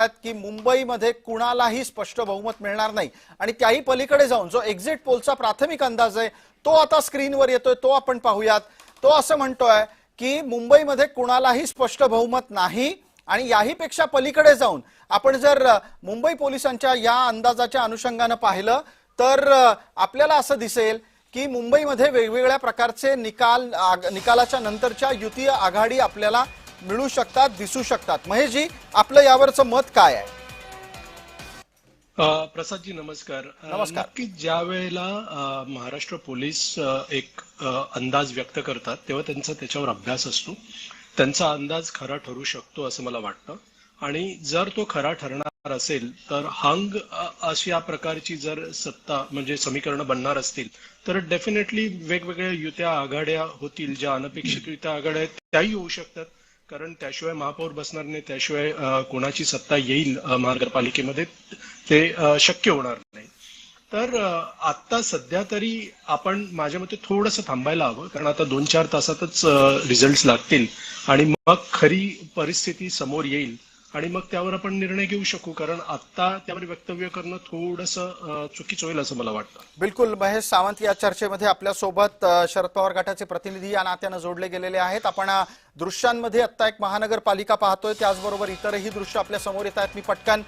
की मुंबईमध्ये कुणालाही स्पष्ट बहुमत मिळणार नाही आणि त्याही पलीकडे जाऊन जो एक्झिट पोलचा प्राथमिक अंदाज आहे तो आता स्क्रीनवर येतोय, तो आपण पाहूयात। तो असं म्हणतोय की मुंबईमध्ये कुणालाही स्पष्ट बहुमत नाही आणि याहीपेक्षा पलीकडे जाऊन आपण जर मुंबई पोलिसांच्या या अंदाजाच्या अनुषंगाने पाहिलं तर आपल्याला असं दिसेल की मुंबईमध्ये वेगवेगळ्या प्रकारचे निकालाच्या नंतरच्या युती आघाडी आपल्याला मिळू शकतात, दिसू शकतात। महेशजी, आपलं यावरचं मत काय आहे? प्रसादजी नमस्कार। नमस्कार। नक्की ज्या वेळेला महाराष्ट्र पोलीस एक अंदाज व्यक्त करतात तेव्हा त्यांचा त्याच्यावर अभ्यास असतो, त्यांचा अंदाज खरा ठरू शकतो असं मला वाटतं। आणि जर तो खरा ठरणार असेल तर हंग अशा प्रकारची जर सत्ता म्हणजे समीकरण बनणार असतील तर डेफिनेटली वेगवेगळ्या युत्या आघाड्या होतील, ज्या अनपेक्षित युत्या आघाड्या आहेत त्याही होऊ शकतात, कारण त्याशिवाय महापौर बसणार नाही, त्याशिवाय कोणाची सत्ता येईल महानगरपालिकेमध्ये ते शक्य होणार नाही। तर आता सध्या तरी आपण माझ्या मते थोडंसं थांबायला हवं, कारण आता 2-4 तासातच रिझल्ट लागतील आणि मग खरी परिस्थिती समोर येईल आणि मग त्यावर आपण निर्णय घेऊ शकू, कारण आता त्यावर वक्तव्य करणं थोडंसं चुकीचं होईल असं मला वाटतं। बिलकुल, महेश सावंत या चर्चेमध्ये आपल्यासोबत शरद पवार गटाचे प्रतिनिधी या नात्यानं जोडले गेलेले आहेत। आपण दृश्यांमध्ये आता एक महानगरपालिका पाहतोय, त्याचबरोबर इतरही दृश्य आपल्या समोर येत आहेत। मी पटकन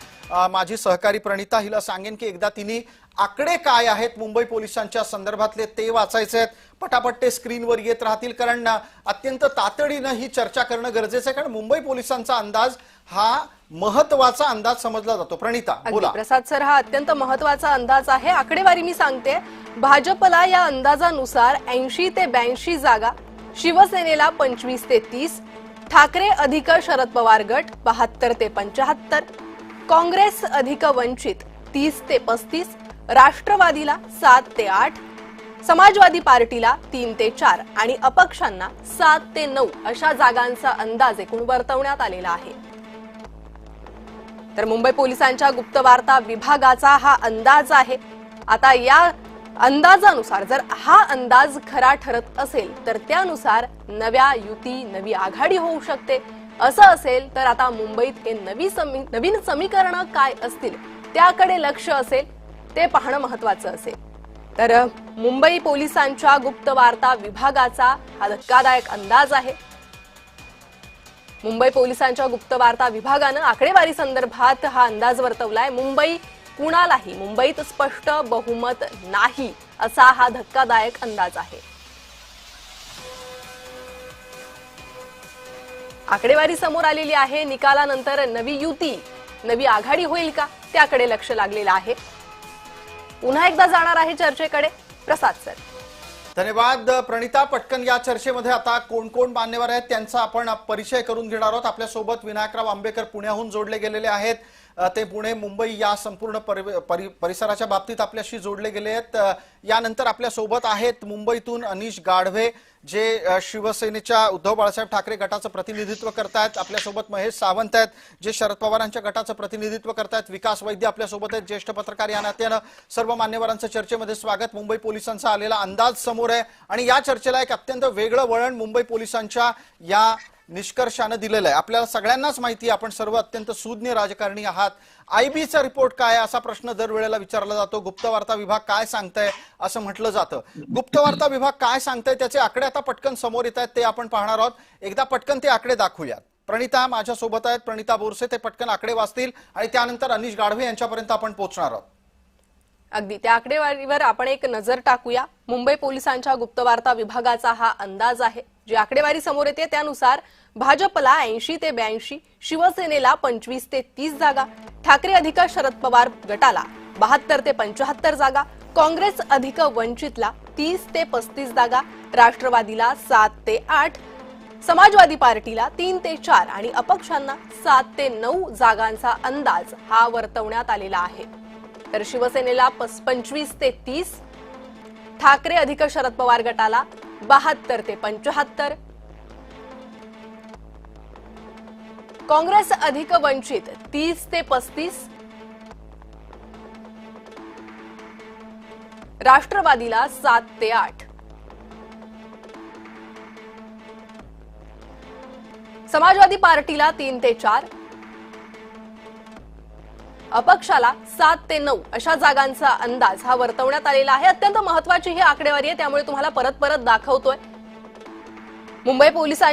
माझी सहकारी प्रणिता हिला सांगेन की एकदा तिने आकडे काय आहेत मुंबई पोलिसांच्या संदर्भातले ते वाचायचे आहेत, पटापट ते स्क्रीनवर येत राहतील, कारण अत्यंत तातडीनं ही चर्चा करणं गरजेचं आहे, कारण मुंबई पोलिसांचा अंदाज हा महत्वाचा अंदाज समजला जातो। प्रणिता बोला। प्रसाद सर, हा अत्यंत महत्वाचा अंदाज आहे। आकडेवारी मी सांगते, भाजपला या अंदाजानुसार 80 ते 82 जागा, शिवसेनेला 25 ते 30, ठाकरे अधिक शरद पवार गट 72 ते 75, काँग्रेस अधिक वंचित 30 ते 35, राष्ट्रवादीला 7 ते 8, समाजवादी पार्टीला 3 ते 4 आणि अपक्षांना 7 ते 9 अशा जागांचा अंदाज एकूण वर्तवण्यात आलेला आहे। तर मुंबई पोलिसांच्या गुप्तवार्ता विभागाचा हा अंदाज आहे। आता या अंदाजानुसार जर हा अंदाज खरा ठरत असेल तर त्यानुसार नव्या युती, नवी आघाडी होऊ शकते। असं असेल तर आता मुंबईत हे नवीन समीकरण काय असतील त्याकडे लक्ष असेल, ते पाहणं महत्वाचं असेल। तर मुंबई पोलिसांच्या गुप्तवार्ता विभागाचा हा धक्कादायक अंदाज आहे। मुंबई पोलिसांच्या गुप्तवार्ता विभागानं आकडेवारी संदर्भात हा अंदाज वर्तवलाय। मुंबईत स्पष्ट बहुमत नाही असा हा धक्कादायक अंदाज आहे। आकडेवारी समोर आलेली आहे। निकालानंतर नवी युती, नवी आघाडी होईल का त्याकडे लक्ष लागलेलं आहे। पुन्हा एकदा जाणार आहे चर्चेकडे प्रसाद सर। धन्यवाद प्रणिता। पटकन या चर्चेमध्ये आता कोण कोण मान्यवर आहेत त्यांचा आपण परिचय करून घेणार आहोत। आपल्यासोबत विनायकराव आंबेकर पुण्याहून जोडले गेलेले आहेत, ते पुणे मुंबई या संपूर्ण परिसराच्या बाबतीत आपल्याशी जोडले गेले आहेत। यानंतर आपल्यासोबत आहेत मुंबईतून अनिश गाढवे, जे शिवसेनेच्या उद्धव बाळासाहेब ठाकरे गटाचं प्रतिनिधित्व करतायत। आपल्यासोबत महेश सावंत आहेत, जे शरद पवारांच्या गटाचं प्रतिनिधित्व करतायत। विकास वैद्य आपल्यासोबत आहेत, ज्येष्ठ पत्रकार। या नात्यानं सर्व मान्यवरांचं चर्चेमध्ये स्वागत। मुंबई पोलिसांचा आलेला अंदाज समोर आहे आणि या चर्चेला एक अत्यंत वेगळं वळण मुंबई पोलिसांच्या या निष्कर्षाने दिलेलं आहे। आपल्याला सगळ्यांनाच माहिती आहे, आपण सर्व अत्यंत सुज्ञ राजकारणी आहात। आयबीचा रिपोर्ट काय असा प्रश्न दरवेळेला विचारला जातो। गुप्तवार्ता विभाग काय सांगताय असं म्हटलं जातं। गुप्तवार्ता विभाग काय सांगताय त्याचे आकडे आता पटकन समोर येत आहेत, ते आपण पाहणार आहोत। एकदा पटकन ते आकडे दाखवूयात। प्रणिता माझ्या सोबत आहेत, प्रणिता बोरसे, ते पटकन आकडे वाचतील आणि त्यानंतर अनिश गाढवे यांच्यापर्यंत आपण पोहोचणार आहोत। अगदी त्या आकडेवारीवर आपण एक नजर टाकूया। मुंबई पोलिसांच्या गुप्तवार्ता विभागाचा हा अंदाज आहे। जी आकडेवारी समोर येते त्यानुसार भाजपला 80 ते 82, शिवसेनेला 25 ते 30 जागा, ठाकरे अधिक शरद पवार गटाला 72 ते 75 जागा, काँग्रेस अधिक वंचितला 30 ते 35 जागा, राष्ट्रवादीला 7 ते 8, समाजवादी पार्टीला 3 ते 4 आणि अपक्षांना 7 ते 9 जागांचा अंदाज हा वर्तवण्यात आलेला आहे। तर शिवसेनेला 25 ते 30, ठाकरे अधिक शरद पवार गटाला 72 ते 75, काँग्रेस अधिक वंचित 30 ते 35, राष्ट्रवादीला 7 ते 8, समाजवादी पार्टीला 3 ते 4, अपक्षाला 7 ते 9 अशा जागांचा अंदाज हा वर्तवण्यात आलेला आहे. अत्यंत महत्वाची ही आकडेवारी आहे, त्यामुळे तुम्हाला परत परत दाखवतोय. मुंबई पोलिसांनी